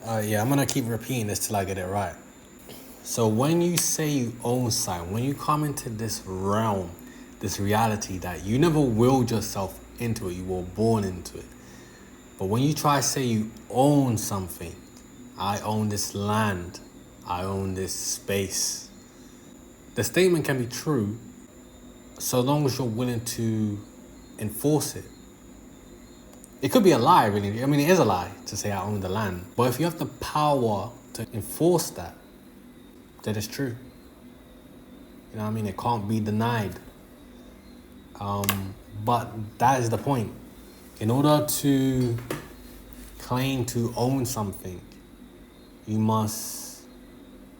Yeah, I'm gonna keep repeating this till I get it right. So when you say you own something, when you come into this realm, this reality that you never willed yourself into it, you were born into it. But when you try to say you own something, I own this land, I own this space. The statement can be true so long as you're willing to enforce it. It could be a lie, really. I mean, it is a lie to say I own the land. But if you have the power to enforce that, then it's true. You know what I mean? It can't be denied. But that is the point. In order to claim to own something, you must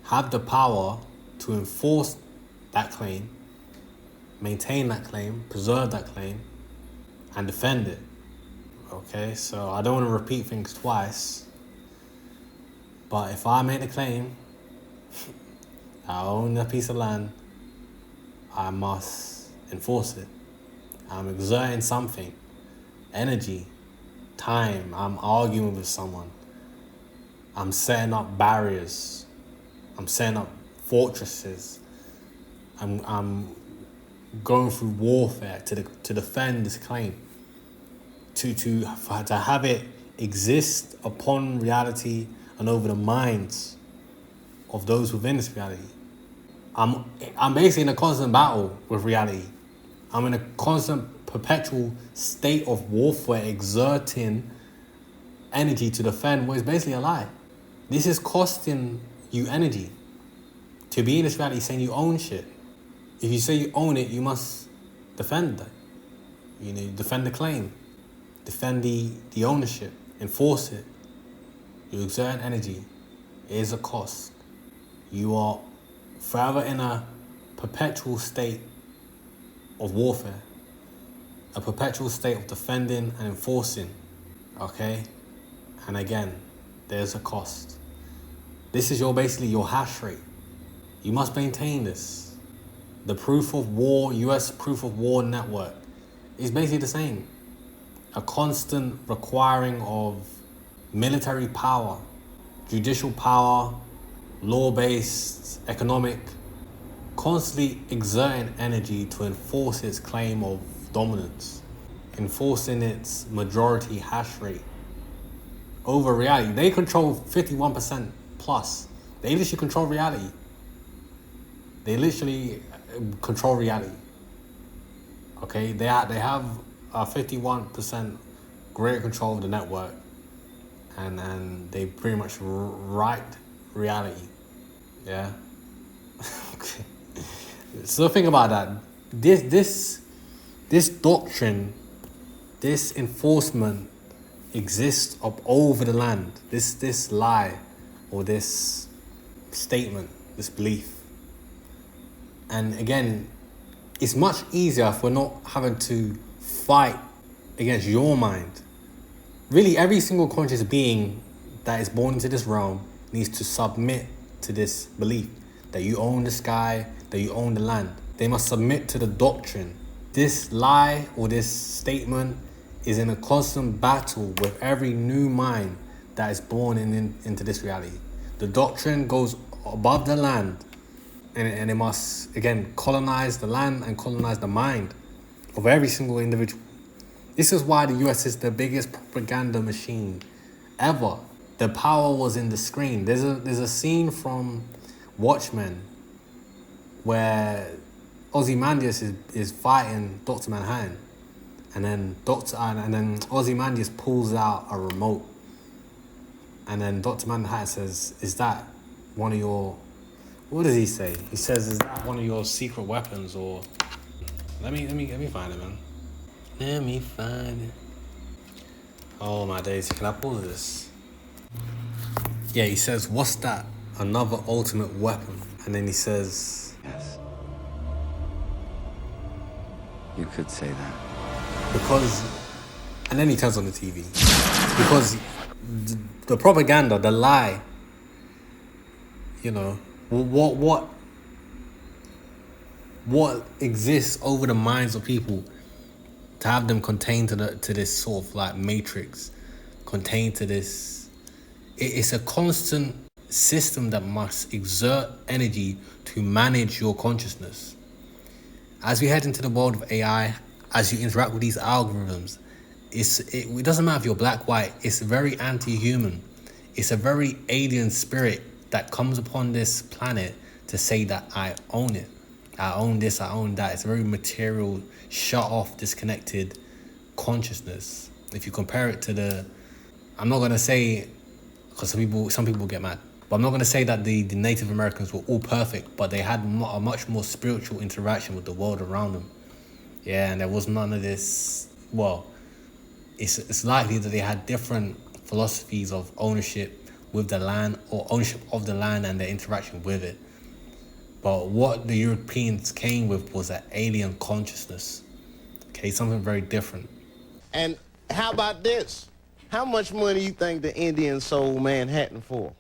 have the power to enforce that claim, maintain that claim, preserve that claim, and defend it. Okay, so I don't want to repeat things twice, but if I make the claim, I own a piece of land, I must enforce it. I'm exerting something, energy, time, I'm arguing with someone, I'm setting up barriers, I'm setting up fortresses, I'm going through warfare to defend this claim, to have it exist upon reality and over the minds of those within this reality. I'm basically in a constant battle with reality. I'm in a constant, perpetual state of warfare, exerting energy to defend what is basically a lie. This is costing you energy. To be in this reality saying you own shit. If you say you own it, you must defend that. You know, defend the claim. Defend the ownership. Enforce it. You exert energy. It is a cost. You are forever in a perpetual state of warfare. A perpetual state of defending and enforcing. Okay? And again, there's a cost. This is basically your hash rate. You must maintain this. The proof of war, US proof of war network is basically the same. A constant requiring of military power, judicial power, law-based, economic, constantly exerting energy to enforce its claim of dominance, enforcing its majority hash rate over reality. They control 51% plus. They literally control reality. They literally control reality. Okay, they have a 51% greater control of the network, and they pretty much write reality. Yeah. Okay. So think about that. This doctrine, this enforcement exists up over the land. This lie, or this statement, this belief. And again, it's much easier if we're not having to fight against your mind. Really, every single conscious being that is born into this realm needs to submit to this belief that you own the sky, that you own the land. They must submit to the doctrine. This lie or this statement is in a constant battle with every new mind that is born into this reality. The doctrine goes above the land, and it must, again, colonize the land and colonize the mind of every single individual. This is why the US is the biggest propaganda machine ever. The power was in the screen. There's a scene from Watchmen where Ozymandias is fighting Dr. Manhattan, and then Ozymandias pulls out a remote, and then Dr. Manhattan says, "Is that one of your..." What does he say? He says, "Is that one of your secret weapons?" Or let me find it, man. Let me find it. Oh my days! Can I pause this? Yeah, he says, "What's that? Another ultimate weapon?" And then he says, Yes. You could say that. "Because..." And then he turns on the TV. Because the propaganda, the lie, you know, what exists over the minds of people to have them contained to this sort of like matrix, contained to this It's a constant system that must exert energy to manage your consciousness. As we head into the world of AI, as you interact with these algorithms, it doesn't matter if you're black, white, it's very anti-human. It's a very alien spirit that comes upon this planet to say that I own it. I own this, I own that. It's a very material, shut off, disconnected consciousness. If you compare it to I'm not gonna say, because some people get mad, but I'm not gonna say that the Native Americans were all perfect, but they had a much more spiritual interaction with the world around them. Yeah, and there was none of this. Well, it's likely that they had different philosophies of ownership with the land, or ownership of the land and their interaction with it. But what the Europeans came with was an alien consciousness. Okay, something very different. And how about this? How much money you think the Indians sold Manhattan for?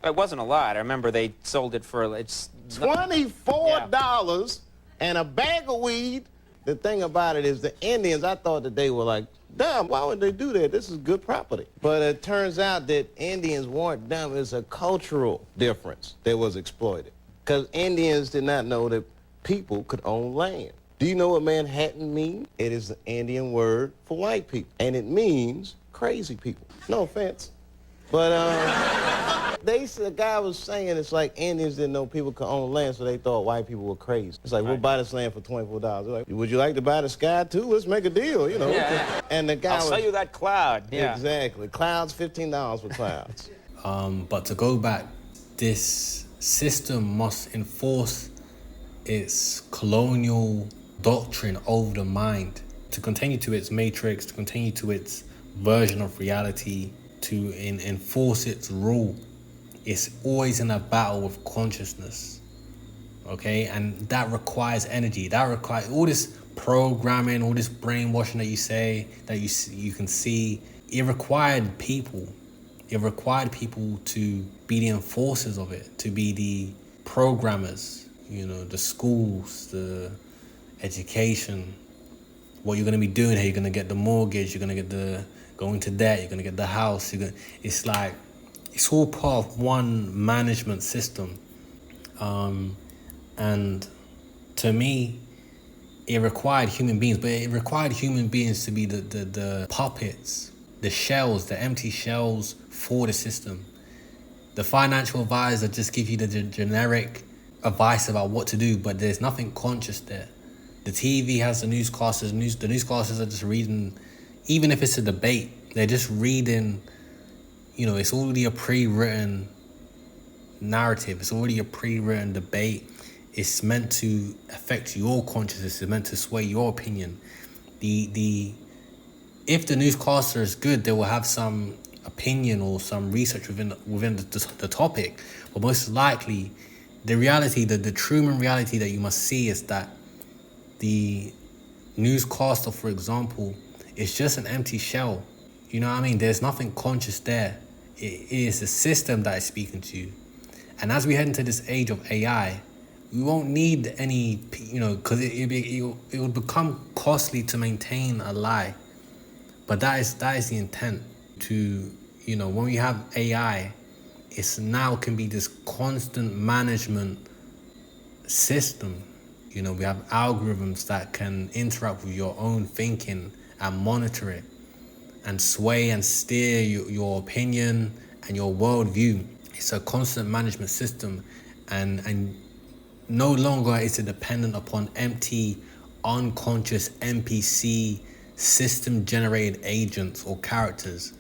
It wasn't a lot. I remember they sold it for $24 and a bag of weed. The thing about it is the Indians, I thought that they were like, dumb, why would they do that? This is good property. But it turns out that Indians weren't dumb. It's a cultural difference that was exploited. Because Indians did not know that people could own land. Do you know what Manhattan means? It is the Indian word for white people. And it means crazy people. No offense. But the guy was saying it's like Indians didn't know people could own land, so they thought white people were crazy. It's like, we'll buy this land for $24. They're like, would you like to buy the sky too? Let's make a deal, you know. Yeah. And the guy I'll sell you that cloud. Yeah. Exactly. Clouds, $15 for clouds. But to go back, this system must enforce its colonial doctrine over the mind to continue to its matrix, to continue to its version of reality, to enforce its rule. It's always in a battle with consciousness, okay? And that requires energy. That requires all this programming, all this brainwashing that you say, that you can see. It required people. It required people to be the enforcers of it, to be the programmers, you know, the schools, the education, what you're going to be doing here. You're going to get the mortgage, you're going to get go into debt, you're going to get the house. It's like, it's all part of one management system. And to me, it required human beings, but it required human beings to be the puppets, the shells, the empty shells for the system. The financial advisor just give you the generic advice about what to do, but there's nothing conscious there. The TV has the newscasters. The newscasters are just reading, even if it's a debate, they're just reading, you know, it's already a pre-written narrative. It's already a pre-written debate. It's meant to affect your consciousness. It's meant to sway your opinion. If the newscaster is good, they will have some opinion or some research within the topic. But most likely, the reality, the Truman reality that you must see is that the newscaster, for example, is just an empty shell. You know what I mean? There's nothing conscious there. It is a system that is speaking to you. And as we head into this age of AI, we won't need any, you know, because it will become costly to maintain a lie. But that is the intent to, you know, when we have AI, it's now can be this constant management system. You know, we have algorithms that can interact with your own thinking and monitor it and sway and steer your opinion and your worldview. It's a constant management system, and no longer is it dependent upon empty, unconscious NPC system-generated agents or characters.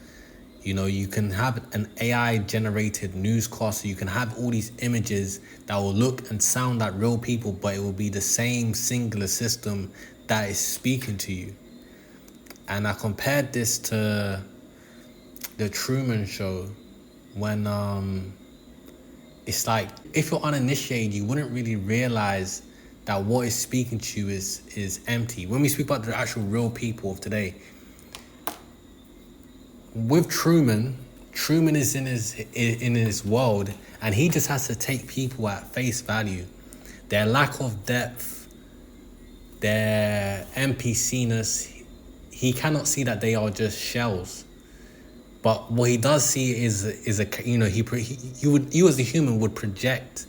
You know, you can have an AI-generated newscaster. You can have all these images that will look and sound like real people, but it will be the same singular system that is speaking to you. And I compared this to the Truman Show when it's like, if you're uninitiated, you wouldn't really realize that what is speaking to you is empty. When we speak about the actual real people of today, with Truman is in his world, and he just has to take people at face value. Their lack of depth, their NPC-ness, he cannot see that they are just shells. But what he does see is a you as a human would project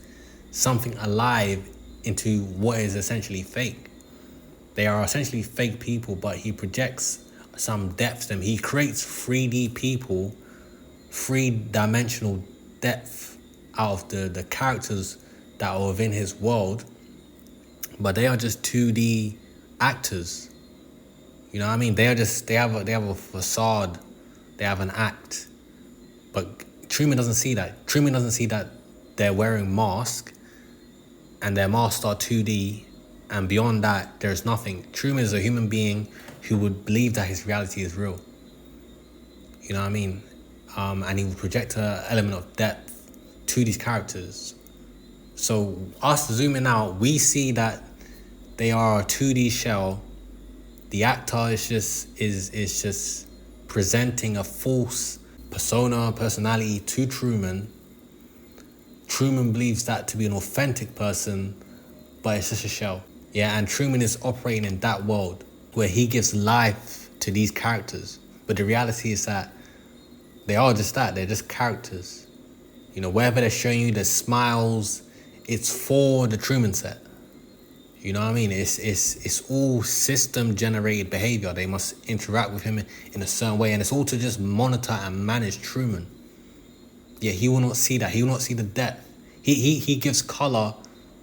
something alive into what is essentially fake. They are essentially fake people, but he projects some depth to them. He creates 3D people, 3-dimensional depth out of the characters that are within his world, but they are just 2D actors. You know what I mean? They have a facade, they have an act. But Truman doesn't see that. Truman doesn't see that they're wearing masks and their masks are 2D, and beyond that there's nothing. Truman is a human being who would believe that his reality is real. You know what I mean? And he would project an element of depth to these characters. So us zooming out, we see that they are a 2D shell. The actor is just presenting a false personality to Truman. Truman believes that to be an authentic person, but it's just a shell. Yeah, and Truman is operating in that world where he gives life to these characters. But the reality is that they are just that. They're just characters. You know, wherever they're showing you the smiles, it's for the Truman set. You know what I mean? It's all system-generated behavior. They must interact with him in a certain way, and it's all to just monitor and manage Truman. Yeah, he will not see that. He will not see the depth. He gives color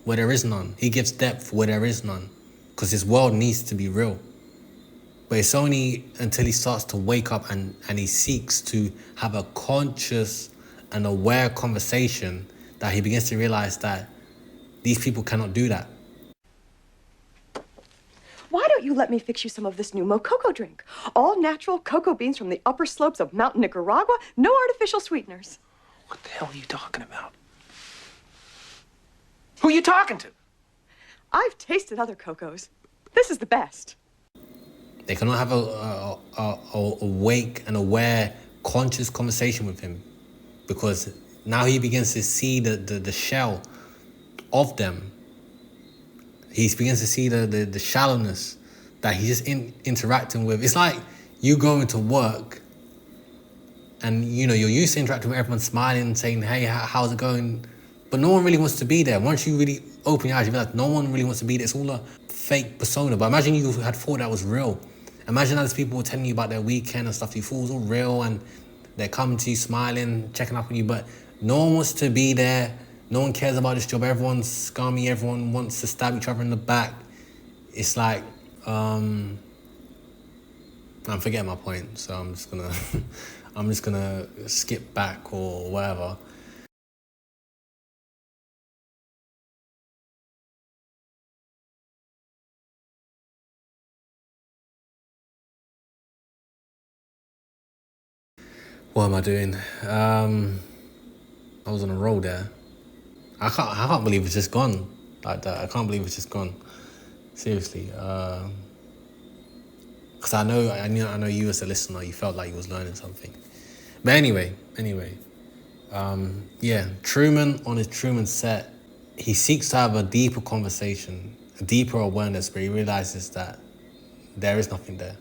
where there is none. He gives depth where there is none, because his world needs to be real. But it's only until he starts to wake up and he seeks to have a conscious and aware conversation that he begins to realize that these people cannot do that. Why don't you let me fix you some of this new Mococo drink? All natural cocoa beans from the upper slopes of Mountain Nicaragua, no artificial sweeteners. What the hell are you talking about? Who are you talking to? I've tasted other cocos. This is the best. They cannot have a awake and aware, conscious conversation with him, because now he begins to see the shell of them. He begins to see the shallowness that he's just interacting with. It's like you go into work and, you know, you're used to interacting with everyone, smiling, saying, hey, how's it going? But no one really wants to be there. Once you really open your eyes, you realize no one really wants to be there. It's all a fake persona. But imagine you had thought that was real. Imagine those people were telling you about their weekend and stuff. You thought it was all real and they're coming to you smiling, checking up on you. But no one wants to be there. No one cares about this job. Everyone's scummy. Everyone wants to stab each other in the back. It's like, I'm forgetting my point. So I'm just gonna skip back or whatever. What am I doing? I was on a roll there. I can't believe it's just gone like that. I can't believe it's just gone. Seriously. Because I know you as a listener, you felt like you was learning something. But anyway. Yeah, Truman on his Truman set, he seeks to have a deeper conversation, a deeper awareness, but he realizes that there is nothing there.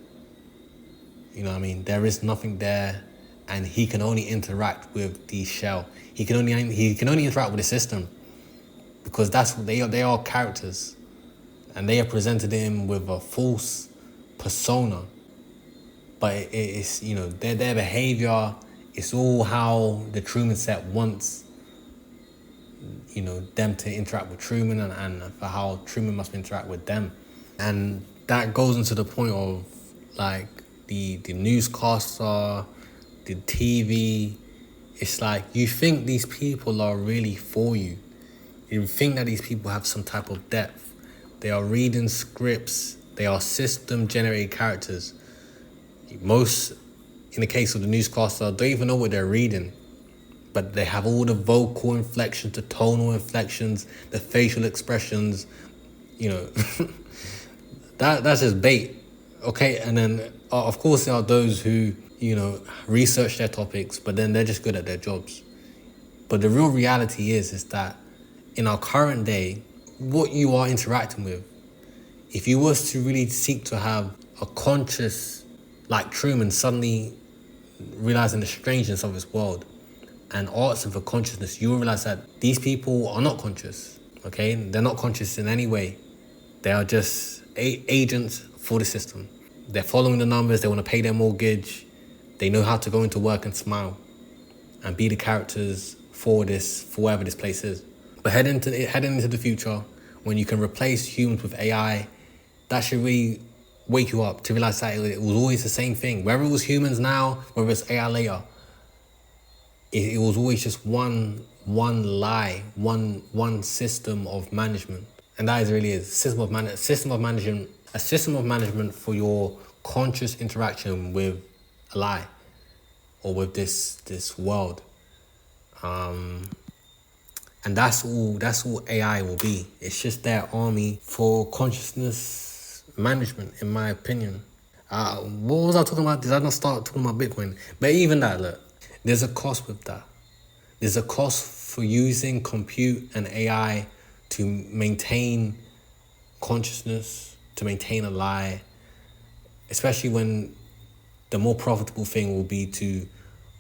You know what I mean? There is nothing there. And he can only interact with the shell. He can only interact with the system, because that's what they are characters, and they have presented him with a false persona. But it's, you know, their behavior. It's all how the Truman set wants, you know, them to interact with Truman, and for how Truman must interact with them, and that goes into the point of like the newscaster. The TV, it's like you think these people are really for you. You think that these people have some type of depth. They are reading scripts. They are system-generated characters. Most, in the case of the newscaster, don't even know what they're reading. But they have all the vocal inflections, the tonal inflections, the facial expressions. You know, that's just bait. Okay, and then, of course, there are those who, you know, research their topics, but then they're just good at their jobs. But the real reality is that in our current day, what you are interacting with, if you was to really seek to have a conscious, like Truman, suddenly realizing the strangeness of this world and arts of a consciousness, you will realize that these people are not conscious, okay? They're not conscious in any way. They are just agents for the system. They're following the numbers, they want to pay their mortgage, they know how to go into work and smile and be the characters for wherever this place is. But heading into the future, when you can replace humans with AI, that should really wake you up to realize that it was always the same thing. Whether it was humans now, whether it's AI later, it was always just one lie, one system of management. And that is really a system of management for your conscious interaction with a lie or with this world. And that's all AI will be. It's just their army for consciousness management, in my opinion. What was I talking about? Did I not start talking about Bitcoin? But even that, look, there's a cost with that. There's a cost for using compute and AI to maintain consciousness, to maintain a lie, especially when the more profitable thing will be to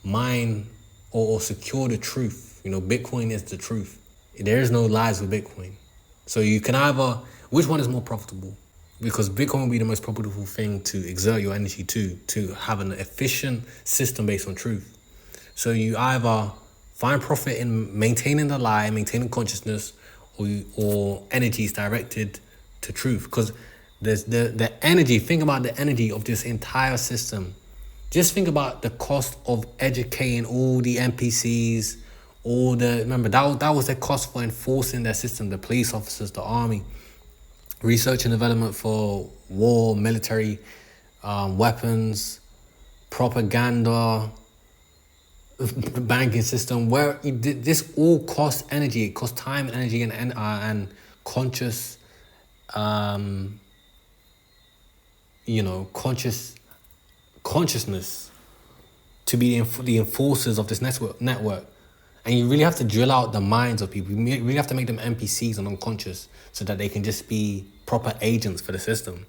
mine or secure the truth. You know, Bitcoin is the truth. There is no lies with Bitcoin. So you can either, which one is more profitable? Because Bitcoin will be the most profitable thing to exert your energy to have an efficient system based on truth. So you either find profit in maintaining the lie, maintaining consciousness, or energy is directed to truth. Because there's the energy, think about the energy of this entire system. Just think about the cost of educating all the NPCs, remember that was the cost for enforcing their system, the police officers, the army, research and development for war, military, weapons, propaganda, banking system, where this all costs energy. It costs time, energy, and conscious, consciousness to be the enforcers of this network. And you really have to drill out the minds of people. You really have to make them NPCs and unconscious so that they can just be proper agents for the system.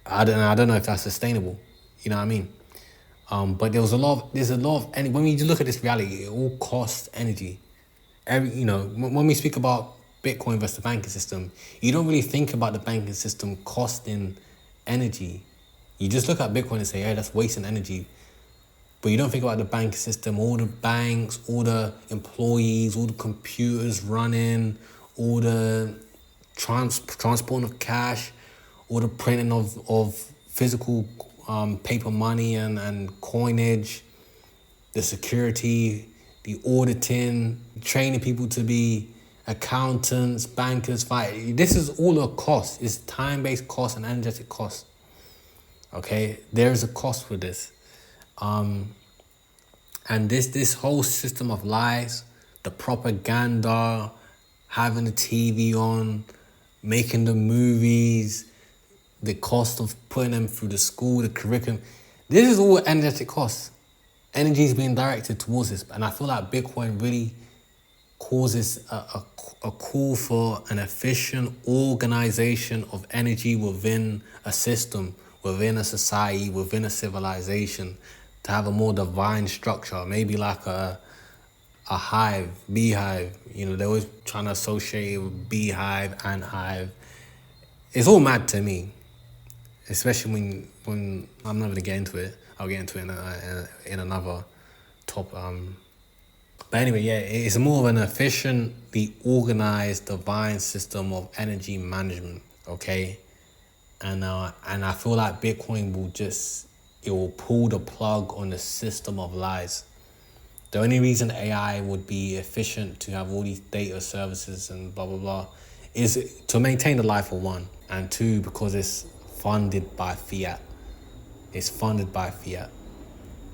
I don't know if that's sustainable. You know what I mean? But there's a lot of energy. When you look at this reality, it all costs energy. When we speak about Bitcoin versus the banking system, you don't really think about the banking system costing energy. You just look at Bitcoin and say, hey, that's wasting energy. But you don't think about the banking system, all the banks, all the employees, all the computers running, all the transport of cash, all the printing of physical paper money and coinage, the security, the auditing, training people to be accountants, bankers, this is all a cost. It's time-based cost and energetic cost. Okay, there is a cost for this. And this whole system of lies, the propaganda, having the TV on, making the movies, the cost of putting them through the school, the curriculum, this is all energetic costs. Energy is being directed towards this. And I feel like Bitcoin really causes a call for an efficient organization of energy within a system, within a society, within a civilization, to have a more divine structure, maybe like a beehive. They're always trying to associate it with beehive, ant-hive. It's all mad to me, especially when I'm not going to get into it. I'll get into it in another top. But anyway, yeah, it's more of an efficiently organized divine system of energy management, okay? And I feel like Bitcoin will pull the plug on the system of lies. The only reason AI would be efficient to have all these data services and blah, blah, blah, is to maintain the life for one. And two, because it's funded by fiat. It's funded by fiat.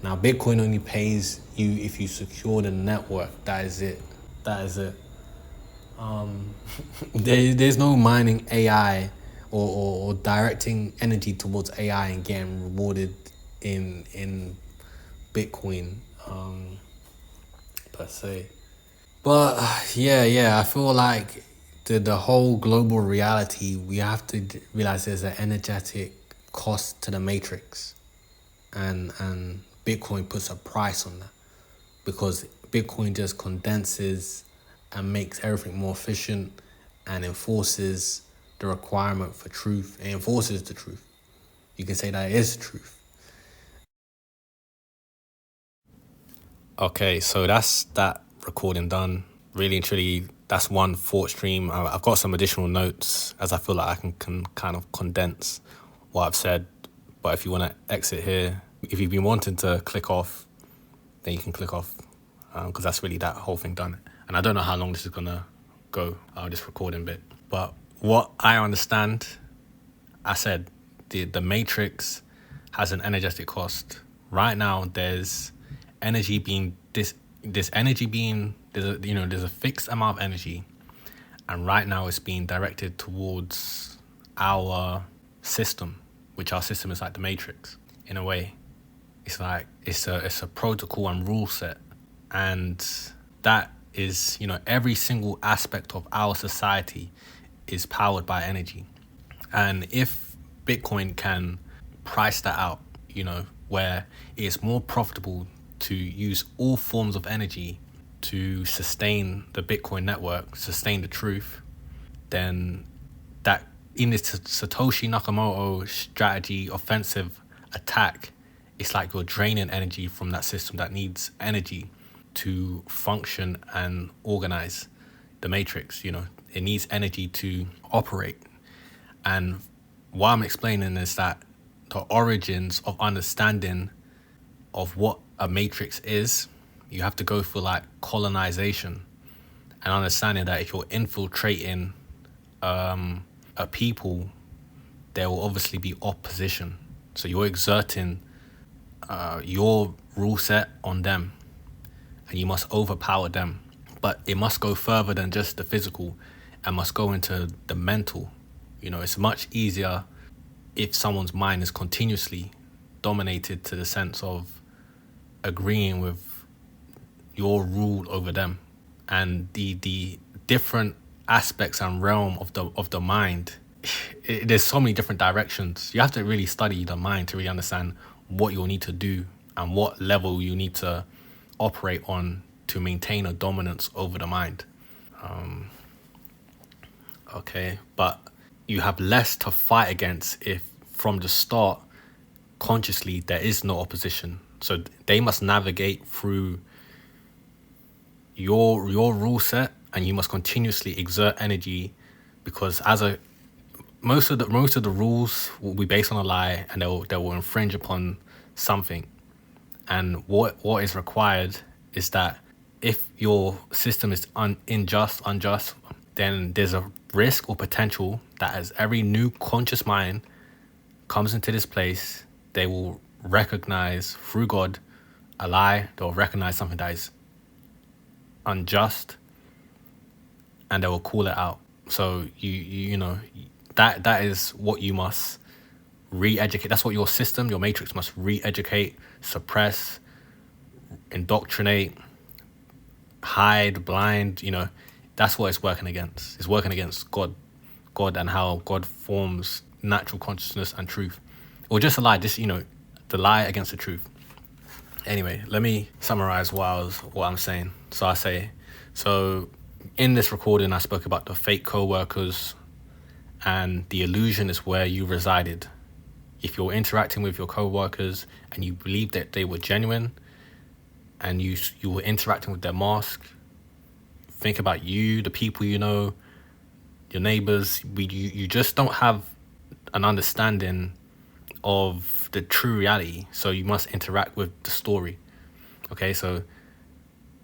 Now, Bitcoin only pays you if you secure the network. That is it. There's no mining AI or directing energy towards AI and getting rewarded in Bitcoin per se. But yeah, I feel like the whole global reality, we have to realize there's an energetic cost to the matrix, and Bitcoin puts a price on that, because Bitcoin just condenses and makes everything more efficient and enforces the requirement for truth. It enforces the truth. You can say that it is truth. Okay, so that's that recording done. Really and truly, that's one thought stream. I've got some additional notes as I feel like I can kind of condense what I've said. But if you want to exit here, if you've been wanting to click off, then you can click off, because that's really that whole thing done. And I don't know how long this is going to go, this recording bit. But what I understand, I said the matrix has an energetic cost. Right now, there's energy being there's a fixed amount of energy, and right now it's being directed towards our system, which our system is like the matrix in a way. It's like it's a protocol and rule set, and that is, every single aspect of our society is powered by energy. And if Bitcoin can price that out, where it's more profitable to use all forms of energy to sustain the Bitcoin network, sustain the truth, then that in this Satoshi Nakamoto strategy offensive attack, it's like you're draining energy from that system that needs energy to function and organize the matrix. It needs energy to operate. And what I'm explaining is that the origins of understanding of what a matrix is, you have to go through like colonization and understanding that if you're infiltrating a people, there will obviously be opposition. So you're exerting your rule set on them, and you must overpower them. But it must go further than just the physical and must go into the mental. It's much easier if someone's mind is continuously dominated to the sense of agreeing with your rule over them. And the different aspects and realm of the mind, there's so many different directions. You have to really study the mind to really understand what you'll need to do and what level you need to operate on to maintain a dominance over the mind. Okay, but you have less to fight against if from the start consciously there is no opposition. So they must navigate through your rule set, and you must continuously exert energy, because most of the rules will be based on a lie, and they will infringe upon something. And what is required is that if your system is unjust, then there's a risk or potential that as every new conscious mind comes into this place, they will recognize through God a lie. They'll recognize something that is unjust, and they will call it out. So that is what you must re-educate. That's what your system, your matrix must re-educate, suppress, indoctrinate, hide, blind. That's what it's working against. It's working against God and how God forms natural consciousness and truth. Or just a lie, the lie against the truth. Anyway, let me summarize what I'm saying. So in this recording, I spoke about the fake co-workers, and the illusion is where you resided. If you're interacting with your co-workers and you believe that they were genuine, and you were interacting with their mask, think about you, the people your neighbors. You just don't have an understanding of the true reality, so you must interact with the story. Okay, so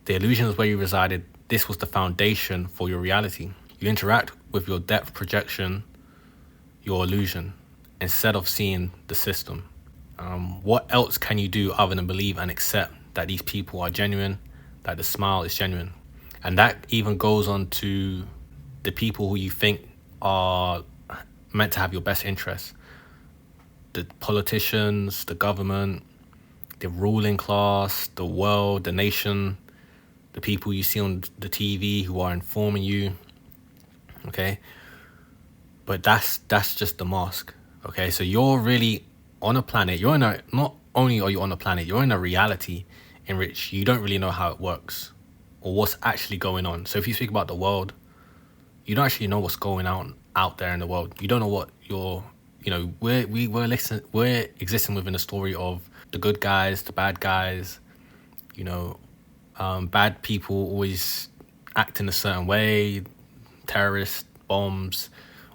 the illusion is where you resided. This was the foundation for your reality. You interact with your depth projection, your illusion, instead of seeing the system. What else can you do other than believe and accept that these people are genuine, that the smile is genuine? And that even goes on to the people who you think are meant to have your best interests. The politicians, the government, the ruling class, the world, the nation, the people you see on the TV who are informing you. Okay? But that's just the mask. Okay? So you're really on a planet. You're not only are you on the planet, you're in a reality in which you don't really know how it works or what's actually going on. So if you speak about the world, you don't actually know what's going on out there in the world. You don't know what we're existing within a story of the good guys, the bad guys, bad people always act in a certain way, terrorists, bombs,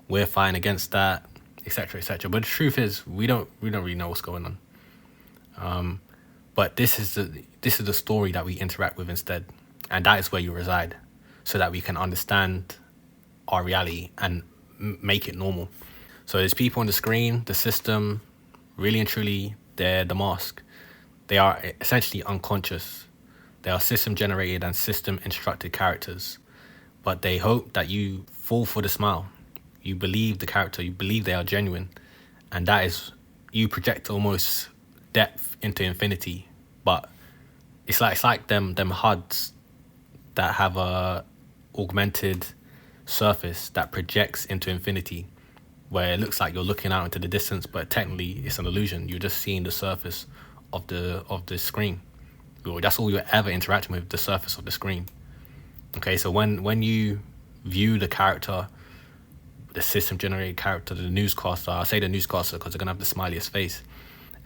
we're fighting against that, etc., etc. But the truth is, we don't really know what's going on. But this is the story that we interact with instead, and that is where you reside, so that we can understand our reality and make it normal. So there's people on the screen, the system, really and truly, they're the mask. They are essentially unconscious. They are system-generated and system-instructed characters. But they hope that you fall for the smile. You believe the character, you believe they are genuine. And that is, you project almost depth into infinity. But it's like them HUDs that have a augmented surface that projects into infinity, where it looks like you're looking out into the distance, but technically it's an illusion. You're just seeing the surface of the screen. That's all you're ever interacting with, the surface of the screen. Okay, so when you view the character, the system generated character, the newscaster, I say the newscaster because they're gonna have the smiliest face,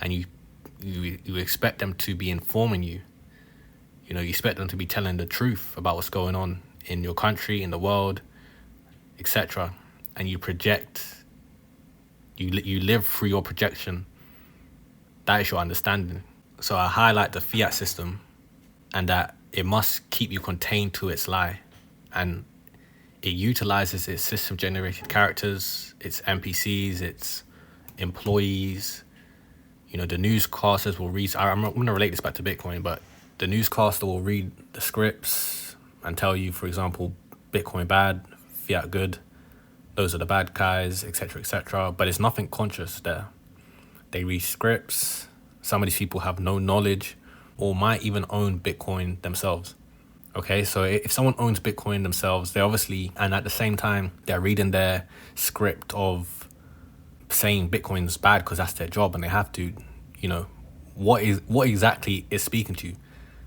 and you expect them to be informing you. You expect them to be telling the truth about what's going on in your country, in the world, etc. And you project, you live through your projection. That is your understanding. So I highlight the fiat system, and that it must keep you contained to its lie. And it utilizes its system-generated characters, its NPCs, its employees. The newscasters will read... I'm going to relate this back to Bitcoin, but the newscaster will read the scripts and tell you, for example, Bitcoin bad, fiat good, those are the bad guys, etc., etc. But it's nothing conscious there. They read scripts. Some of these people have no knowledge or might even own Bitcoin themselves. Okay, so if someone owns Bitcoin themselves, they obviously, and at the same time, they're reading their script of saying Bitcoin's bad because that's their job and they have to, what exactly is speaking to you?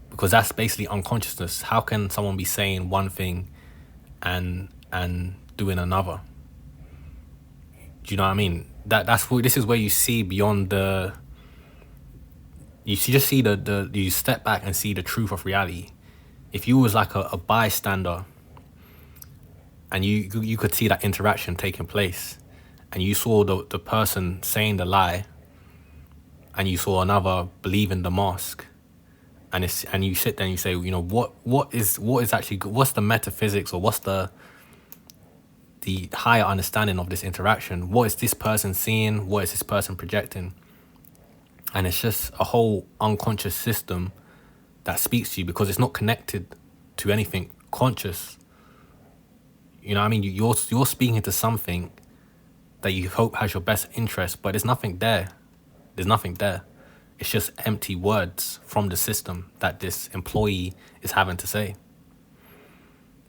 Because that's basically unconsciousness. How can someone be saying one thing and doing another? Do you know what I mean? This is where you see beyond the... You step back and see the truth of reality. If you was like a bystander and you could see that interaction taking place, and you saw the person saying the lie, and you saw another believing the mask, and you sit there and you say, what is actually, what's the metaphysics, or what's the higher understanding of this interaction? What is this person seeing? What is this person projecting? And it's just a whole unconscious system that speaks to you because it's not connected to anything conscious. You know what I mean? You're speaking to something that you hope has your best interest, but there's nothing there. There's nothing there. It's just empty words from the system that this employee is having to say.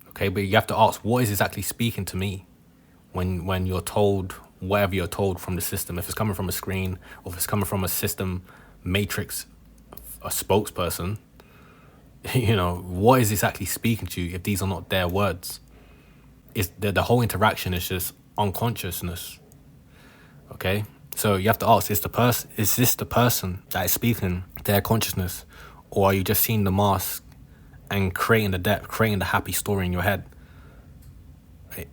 Okay, but you have to ask, what is exactly speaking to me when you're told whatever you're told from the system? If it's coming from a screen, or if it's coming from a system matrix, a spokesperson, what is exactly speaking to you if these are not their words? The whole interaction is just unconsciousness. Okay, so you have to ask: is this the person that is speaking their consciousness, or are you just seeing the mask and creating the depth, creating the happy story in your head?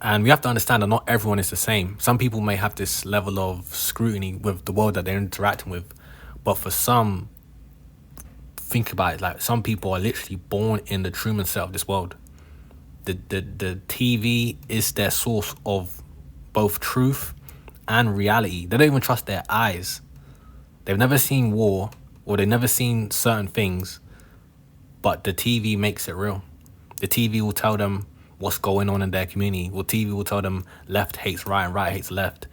And we have to understand that not everyone is the same. Some people may have this level of scrutiny with the world that they're interacting with, but for some, think about it, like some people are literally born in the Truman set of this world. The TV is their source of both truth and reality. They don't even trust their eyes. They've never seen war, or they've never seen certain things, but the TV makes it real. The TV will tell them what's going on in their community. Well, TV will tell them left hates right and right hates left,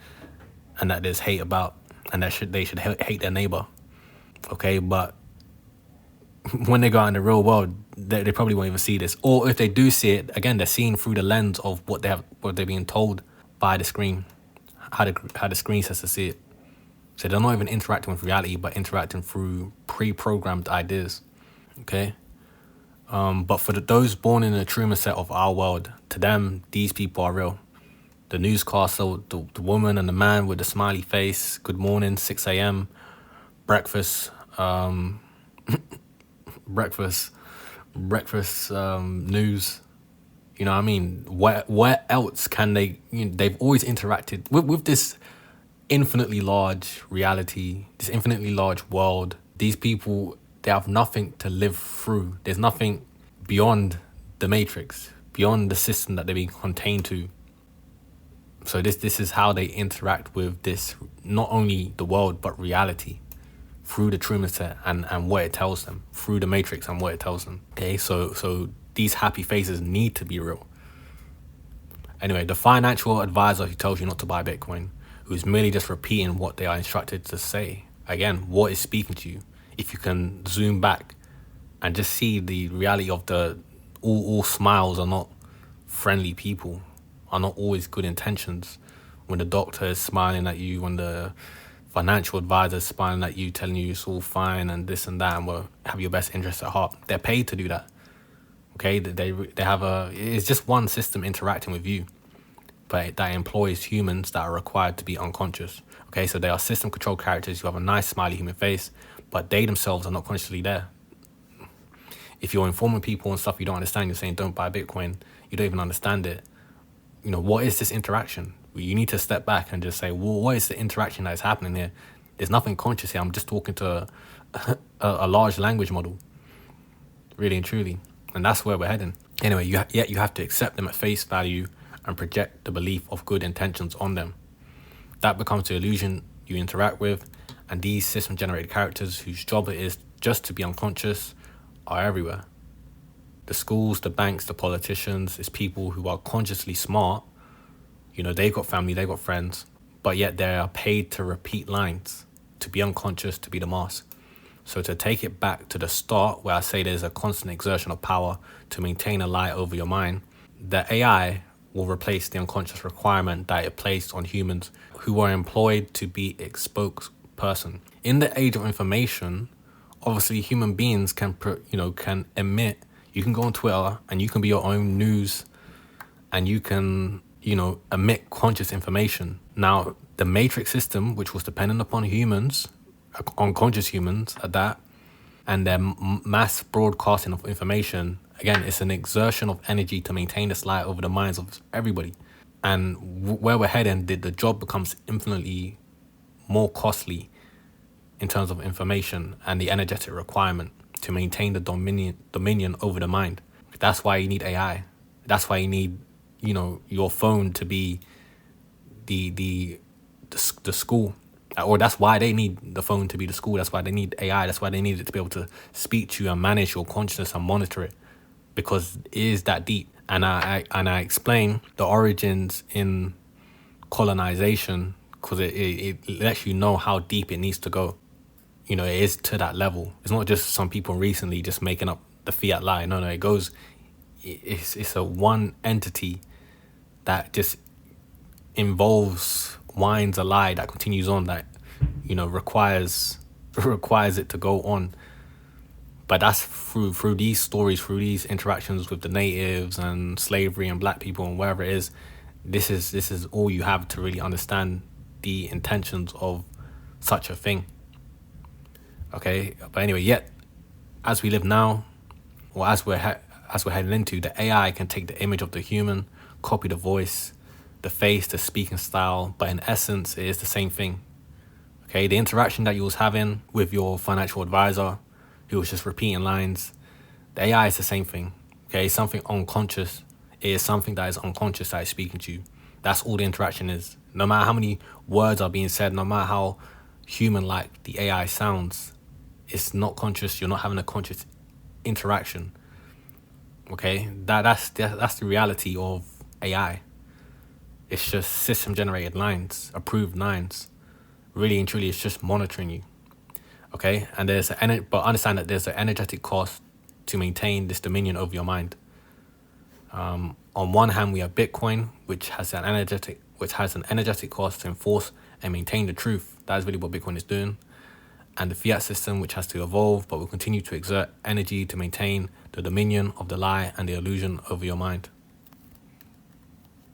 and that there's hate about, and that they should hate their neighbor. Okay, but when they go out in the real world, they probably won't even see this. Or if they do see it, again, they're seeing through the lens of what they're being told by the screen, how the screen says to see it. So they're not even interacting with reality, but interacting through pre-programmed ideas. Okay. But for those born in the Truman set of our world, to them, these people are real. The newscaster, the woman and the man with the smiley face, good morning, 6 a.m., breakfast, breakfast news. You know what I mean? Where else can they, they've always interacted with this infinitely large reality, this infinitely large world. These people, they have nothing to live through. There's nothing beyond the matrix, beyond the system that they're being contained to. So this is how they interact with this, not only the world, but reality, through the Truman set and what it tells them, through the matrix and what it tells them. Okay, so these happy faces need to be real. Anyway, the financial advisor who tells you not to buy Bitcoin, who's merely just repeating what they are instructed to say. Again, what is speaking to you? If you can zoom back and just see the reality of all smiles are not friendly people, are not always good intentions. When the doctor is smiling at you, when the financial advisor is smiling at you, telling you it's all fine and this and that, and will have your best interests at heart. They're paid to do that. Okay, they have it's just one system interacting with you, but that employs humans that are required to be unconscious. Okay, so they are system control characters who have a nice smiley human face, but they themselves are not consciously there. If you're informing people and stuff you don't understand, you're saying don't buy Bitcoin, you don't even understand it. What is this interaction? You need to step back and just say, well, what is the interaction that is happening here? There's nothing conscious here. I'm just talking to a large language model, really and truly. And that's where we're heading. Anyway, you have to accept them at face value and project the belief of good intentions on them. That becomes the illusion you interact with, and these system-generated characters whose job it is just to be unconscious are everywhere. The schools, the banks, the politicians, it's people who are consciously smart. They've got family, they've got friends, but yet they are paid to repeat lines, to be unconscious, to be the mask. So to take it back to the start, where I say there's a constant exertion of power to maintain a lie over your mind, the AI will replace the unconscious requirement that it placed on humans who are employed to be its spokesperson. In the age of information, obviously human beings can emit. You can go on Twitter and you can be your own news and you can, emit conscious information. Now, the matrix system, which was dependent upon humans, unconscious humans at that, and their mass broadcasting of information, again, it's an exertion of energy to maintain this lie over the minds of everybody. And where we're heading, the job becomes infinitely more costly in terms of information and the energetic requirement to maintain the dominion over the mind. That's why you need AI. That's why you need, your phone to be the school. Or that's why they need the phone to be the school. That's why they need AI. That's why they need it to be able to speak to you and manage your consciousness and monitor it, because it is that deep. And I explain the origins in colonization because it lets you know how deep it needs to go. It is to that level. It's not just some people recently just making up the fiat lie. No, it goes. It's a one entity that just winds a lie that continues on, that requires it to go on. But that's through these stories, through these interactions with the natives and slavery and black people and wherever it is. This is all you have to really understand the intentions of such a thing. Okay, but anyway, yet as we live now, or as we're heading into, the AI can take the image of the human, copy the voice, the face, the speaking style, but in essence, it is the same thing. Okay, the interaction that you was having with your financial advisor, who was just repeating lines, the AI is the same thing. Okay, something unconscious. It is something that is unconscious that is speaking to you. That's all the interaction is. No matter how many words are being said, no matter how human-like the AI sounds, it's not conscious. You're not having a conscious interaction. Okay, that's the reality of AI. It's just system-generated lines, approved lines. Really and truly, it's just monitoring you. Okay, and but understand that there's an energetic cost to maintain this dominion over your mind. On one hand, we have Bitcoin, which has an energetic cost to enforce and maintain the truth. That is really what Bitcoin is doing. And the fiat system, which has to evolve, but will continue to exert energy to maintain the dominion of the lie and the illusion over your mind.